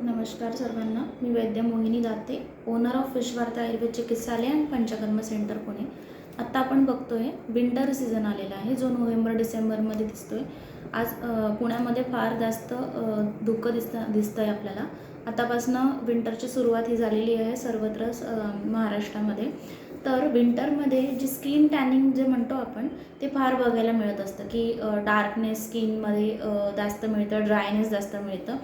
नमस्कार सर्वांना. मी वैद्य मोहिनी Date, owner of विश्वार्था Ayurveda चिकित्सालय आणि पंचकर्म सेंटर पुणे. आत्ता आपण बघतोय विंटर सीझन आलेला आहे, जो नोव्हेंबर डिसेंबरमध्ये दिसतोय. आज पुण्यामध्ये फार जास्त धुकं दिसतंय आपल्याला. आतापासनं विंटरची सुरुवात ही झालेली आहे सर्वत्र महाराष्ट्रामध्ये. तर विंटरमध्ये जी स्किन टॅनिंग जे म्हणतो आपण, ते फार बघायला मिळत असतं की डार्कनेस स्किनमध्ये जास्त मिळतं, ड्रायनेस जास्त मिळतं.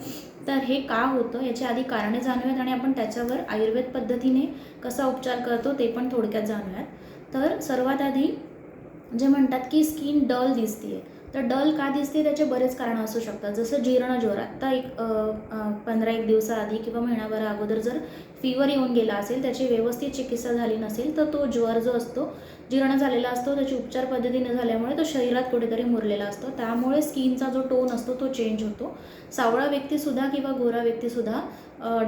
तर हे का होतं याची आधी कारणे जाणूयात आणि आपण त्याच्यावर आयुर्वेद पद्धतीने कसा उपचार करतो ते पण थोडक्यात जाणूयात. तर सर्वात आधी जे म्हणतात की स्किन डल दिसते, तर डल का दिसते त्याचे बरेच कारणं असू शकतात. जसं जीर्णज्वर, आत्ता 15-1 दिवसाआधी किंवा महिनाभर अगोदर जर फीवर येऊन गेला असेल, त्याची व्यवस्थित चिकित्सा झाली नसेल, तर तो ज्वर जो असतो जीर्ण झालेला असतो, त्याची उपचार पद्धतीने झाल्यामुळे तो शरीरात कुठेतरी मुरलेला असतो. त्यामुळे स्किनचा जो टोन असतो तो चेंज होतो. सावळा व्यक्तीसुद्धा किंवा गोरा व्यक्तीसुद्धा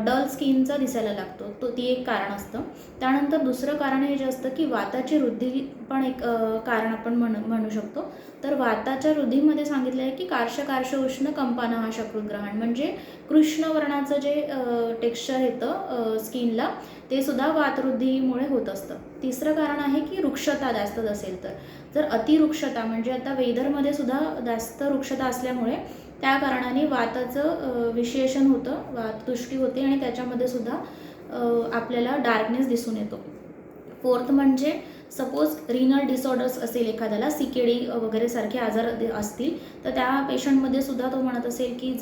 डल स्किनचा दिसायला लागतो, ती एक कारण असतं. त्यानंतर दुसरं कारण हे जे असतं की वाताची वृद्धी पण एक कारण आपण म्हणू शकतो. तर वाताच्या वृद्धीमध्ये सांगितलं आहे की कार्श उष्ण कंपान हा शकृतग्रहण, म्हणजे कृष्ण वर्णाचं जे टेक्स्चर येतं स्किनला, ते सुद्धा वातवृद्धीमुळे होत असतं. तिसरं कारण आहे की वृक्षता जास्त असेल जर अतिवृक्षता, म्हणजे आता वेदरमध्ये सुद्धा जास्त वृक्षता असल्यामुळे त्या कारणाने वाताचं विशेषण होतं, वाततुष्टी होते आणि त्याच्यामध्ये सुद्धा आपल्याला डार्कनेस दिसून येतो. फोर्थ म्हणजे सपोज रिनल डिसऑर्डर्स असेल, एखाद्याला CKD वगैरे सारखे आजार असतील, तर त्या पेशंटमध्ये सुद्धा तो म्हणत असेल की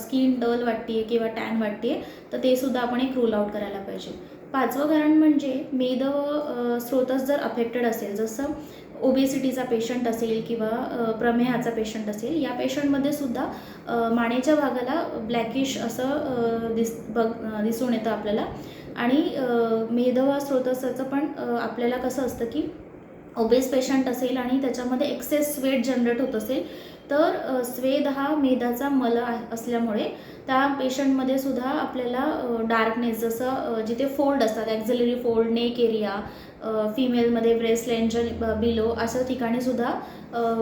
स्किन डल वाटते किंवा टॅन वाटते, तर ते सुद्धा आपण एक रूल आउट करायला पाहिजे. पाचवं कारण म्हणजे मेद स्रोतच जर अफेक्टेड असेल, जसं ओबेसिटीचा पेशंट असेल किंवा प्रमेहाचा पेशंट असेल, या पेशंटमध्ये सुद्धा मानेच्या भागाला ब्लॅकिश असं दिसून येतं आपल्याला. आणि मेदवा स्रोतसाचं पण आपल्याला कसं असतं की ओबेस पेशंट असेल आणि त्याच्यामध्ये एक्सेस स्वेट जनरेट होत असेल, तर स्वेद हा मेदाचा मल असल्यामुळे त्या पेशंटमध्ये सुद्धा आपल्याला डार्कनेस, जसं जिथे फोल्ड असतात, ॲक्झिलरी फोल्ड, नेक एरिया, फिमेलमध्ये ब्रेस्ट लेंजन बिलो असं ठिकाणी सुद्धा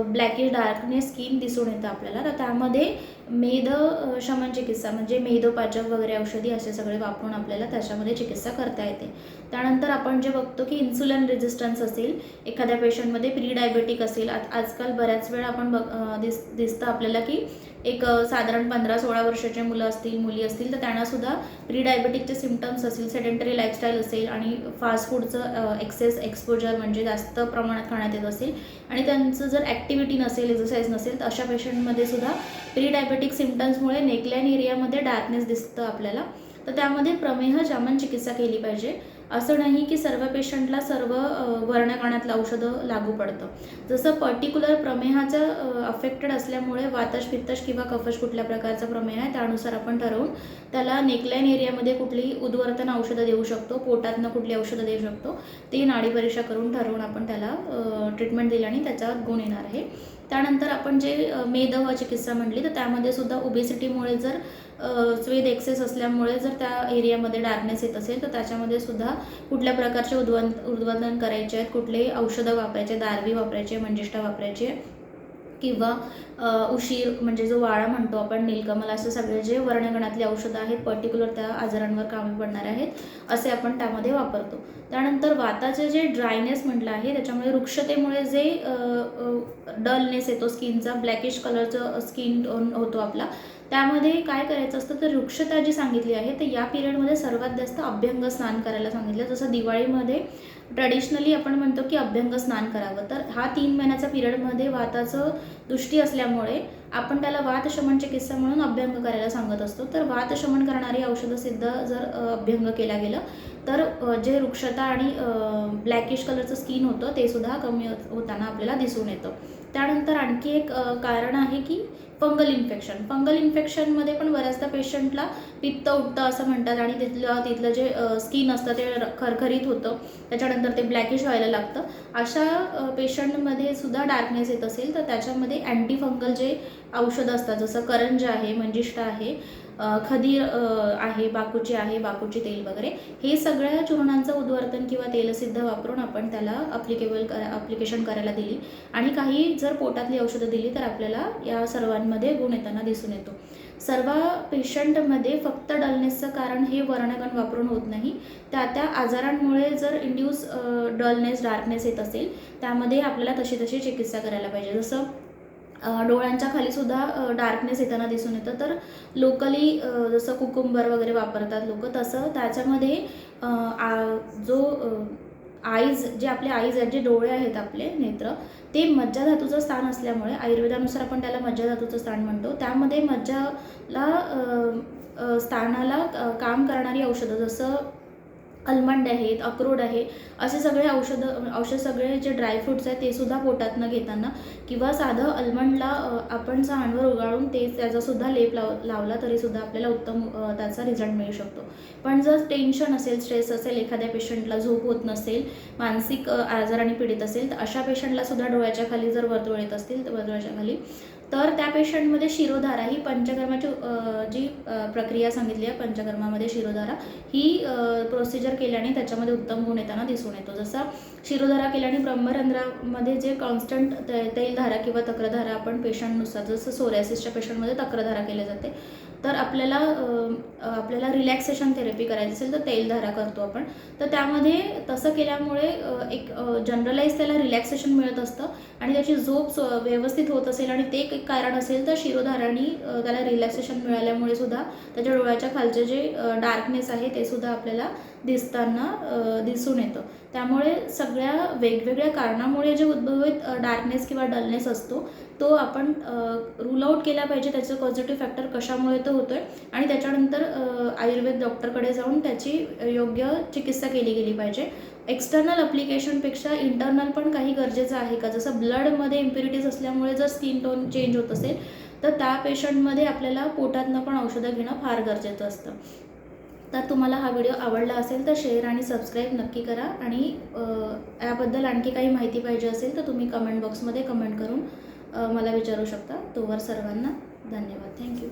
ब्लॅकिश डार्कनेस स्किन दिसून येतं आपल्याला. तर त्यामध्ये मेद शमन चिकित्सा म्हणजे मेदोपाचक वगैरे औषधी असे सगळे वापरून आपल्याला त्याच्यामध्ये चिकित्सा करता येते. त्यानंतर आपण जे बघतो की इन्सुलिन रेजिस्टन्स असेल एखाद्या पेशंटमध्ये, प्री डायबेटिक असेल, आजकाल बऱ्याच वेळा आपण दिसतं आपल्याला की एक साधारण 15-16 वर्षाचे मुलं असतील, मुली असतील, तर त्यांनासुद्धा प्री डायबेटिकचे सिम्पटम्स असतील, सेडेंटरी लाईफस्टाईल असेल आणि फास्ट फूडचं एक्सेस एक्सपोजर म्हणजे जास्त प्रमाणात खाण्यात येत असेल आणि त्यांचं जर ॲक्टिव्हिटी नसेल, एक्सरसाइज नसेल, तर अशा पेशंटमध्ये सुद्धा प्री डायबेटिक सिम्पटम्समुळे नेकलाईन एरियामध्ये डार्कनेस दिसतं आपल्याला. तर त्यामध्ये प्रमेह जामन चिकित्सा केली पाहिजे. असं नाही की सर्व पेशंटला सर्व वर्णकणातलं औषधं लागू पडतं. जसं पर्टिक्युलर प्रमेहाचं अफेक्टेड असल्यामुळे वातश, पित्तश किंवा कफश कुठल्या प्रकारचा प्रमेह आहे त्यानुसार आपण ठरवून त्याला नेकलाईन एरियामध्ये कुठली उद्वर्तन औषधं देऊ शकतो, पोटातनं कुठली औषधं देऊ शकतो, ते नाडी परीक्षा करून ठरवून आपण त्याला ट्रीटमेंट दिल्याने त्याच्यावर गुण येणार आहे. त्यानंतर आपण जे मेदवा चिकित्सा म्हटली, तर त्यामध्ये सुद्धा ओबेसिटीमुळे जर स्वेद एक्सेस असल्यामुळे जर त्या एरियामध्ये डार्कनेस येत असेल, तर त्याच्यामध्ये सुद्धा कुठल्या प्रकारचे उद्वर्तन करायचे आहेत, कुठले औषधं वापरायचे, दारवी वापरायचे, मंजिष्ठा वापरायचे किंवा उशीर म्हणजे जो वाळा म्हणतो आपण, नीलकमल, असं सगळे जे वर्णगणातली औषधं आहेत पर्टिक्युलर त्या आजारांवर कामी पडणारे आहेत, असे आपण त्यामध्ये वापरतो. त्यानंतर वाताचे जे ड्रायनेस म्हटलं आहे, त्याच्यामुळे वृक्षतेमुळे जे डलनेस येतो स्किनचा, ब्लॅकिश कलरचं स्किन टोन होतो आपला, त्यामध्ये काय करायचं असतं, तर वृक्षता जी सांगितली आहे, तर या पिरियडमध्ये सर्वात जास्त अभ्यंग स्नान करायला सांगितलं. जसं दिवाळीमध्ये ट्रॅडिशनली आपण म्हणतो की अभ्यंग स्नान करावं, तर हा 3 महिन्याचा पिरियडमध्ये वाताचं दृष्टी असल्यामुळे आपण त्याला वातशमन चिकित्सा म्हणून अभ्यंग करायला सांगत असतो. तर वातशमन करणारी औषधं सिद्ध जर अभ्यंग केला गेलं, तर जे वृक्षता आणि ब्लॅकिश कलरचं स्किन होतं ते सुद्धा कमी होताना आपल्याला दिसून येतं. त्यानंतर आणखी एक कारण आहे की फंगल इन्फेक्शन. फंगल इन्फेक्शनमध्ये पण बऱ्याचदा पेशंटला पित्त उठतं असं म्हणतात आणि तिथलं जे स्किन असतं ते खरखरीत होतं, त्याच्यानंतर ते ब्लॅकिश व्हायला लागतं. अशा पेशंटमध्ये सुद्धा डार्कनेस येत असेल, तर त्याच्यामध्ये अँटी फंगल जे औषधं असतात, जसं करंज आहे, मंजिष्ठा आहे, खदीर आहे, बाकूची आहे, बाकूची तेल वगैरे, हे सगळ्या चूर्णांचं उद्वर्तन किंवा तेलसिद्ध वापरून आपण त्याला ॲप्लिकेशन करायला दिली आणि काही जर पोटातली औषधं दिली, तर आपल्याला या सर्वांमध्ये गुण येताना दिसून येतो. सर्व पेशंटमध्ये फक्त डलनेसचं कारण हे वर्णगण वापरून होत नाही. त्या आजारांमुळे जर इंड्यूस डलनेस डार्कनेस येत असेल त्यामध्ये आपल्याला तशी चिकित्सा करायला पाहिजे. जसं डोळ्यांच्या खालीसुद्धा डार्कनेस येताना दिसून येतं, तर लोकली जसं कुकुंबर वगैरे वापरतात लोक, तसं त्याच्यामध्ये जो आईज जे आपले आईज आहेत, जे डोळे आहेत आपले नेत्र, ते मज्जाधातूचं स्थान असल्यामुळे आयुर्वेदानुसार आपण त्याला मज्जाधातूचं स्थान म्हणतो. त्यामध्ये स्थानाला काम करणारी औषधं जसं आल्मंड आहेत, अक्रोड आहे, असे सगळे औषध सगळे जे ड्रायफ्रुट्स आहेत ते सुद्धा पोटातनं घेताना किंवा साधं आल्मंडला आपण चाळणवर उगाळून त्याचासुद्धा लेप लावला तरीसुद्धा आपल्याला उत्तम त्याचा रिझल्ट मिळू शकतो. पण जर टेन्शन असेल, स्ट्रेस असेल, एखाद्या पेशंटला झोप होत नसेल, मानसिक आजाराने पीडित असेल, तर अशा पेशंटलासुद्धा डोळ्याच्या खाली जर वर्तुळ येत असतील तर वर्तुळाच्या खाली, तर त्या पेशंटमध्ये शिरोधारा ही पंचकर्माची जी प्रक्रिया सांगितली आहे, पंचकर्मामध्ये शिरोधारा ही प्रोसिजर केल्याने त्याच्यामध्ये उत्तम गुण येताना दिसून येतो. जसा शिरोधारा केल्याने ब्रह्मरंध्रामध्ये जे कॉन्स्टंट तैलधारा किंवा तक्रधारा आपण पेशंटनुसार, जसं सोरायसिसच्या पेशंटमध्ये तक्रधारा केली जाते, तर आपल्याला रिलॅक्सेशन थेरपी करायची असेल तर तैलधारा करतो आपण. तर त्यामध्ये तसं केल्यामुळे एक जनरलाइज त्याला रिलॅक्सेशन मिळत असतं आणि त्याची झोप व्यवस्थित होत असेल आणि ते एक कारण असेल तर शिरोधाराने त्याला रिलॅक्सेशन मिळाल्यामुळे सुद्धा त्याच्या डोळ्याच्या खालचे जे डार्कनेस आहे ते सुद्धा आपल्याला दिसून येतं. त्यामुळे सगळ्या वेगवेगळ्या कारणामुळे जे उद्भवित डार्कनेस किंवा डलनेस असतो तो आपण रूल आउट केला पाहिजे, त्याचं पॉझिटिव्ह फॅक्टर कशामुळे तो होतो आहे, आणि त्याच्यानंतर आयुर्वेद डॉक्टरकडे जाऊन त्याची योग्य चिकित्सा केली गेली पाहिजे. एक्सटर्नल अप्लिकेशनपेक्षा इंटरनल पण काही गरजेचं आहे का? जसं ब्लडमध्ये इम्प्युरिटीज असल्यामुळे जर स्किन टोन चेंज होत असेल तर त्या पेशंटमध्ये आपल्याला पोटातनं पण औषधं घेणं फार गरजेचं असतं. तर तुम्हाला हा व्हिडिओ आवडला असेल तर शेअर आणि सबस्क्राईब नक्की करा, आणि याबद्दल आणखी काही माहिती पाहिजे असेल तर तुम्ही कमेंट बॉक्समध्ये कमेंट करून मला विचारू शकता. तोवर सर्वांना धन्यवाद. थँक्यू.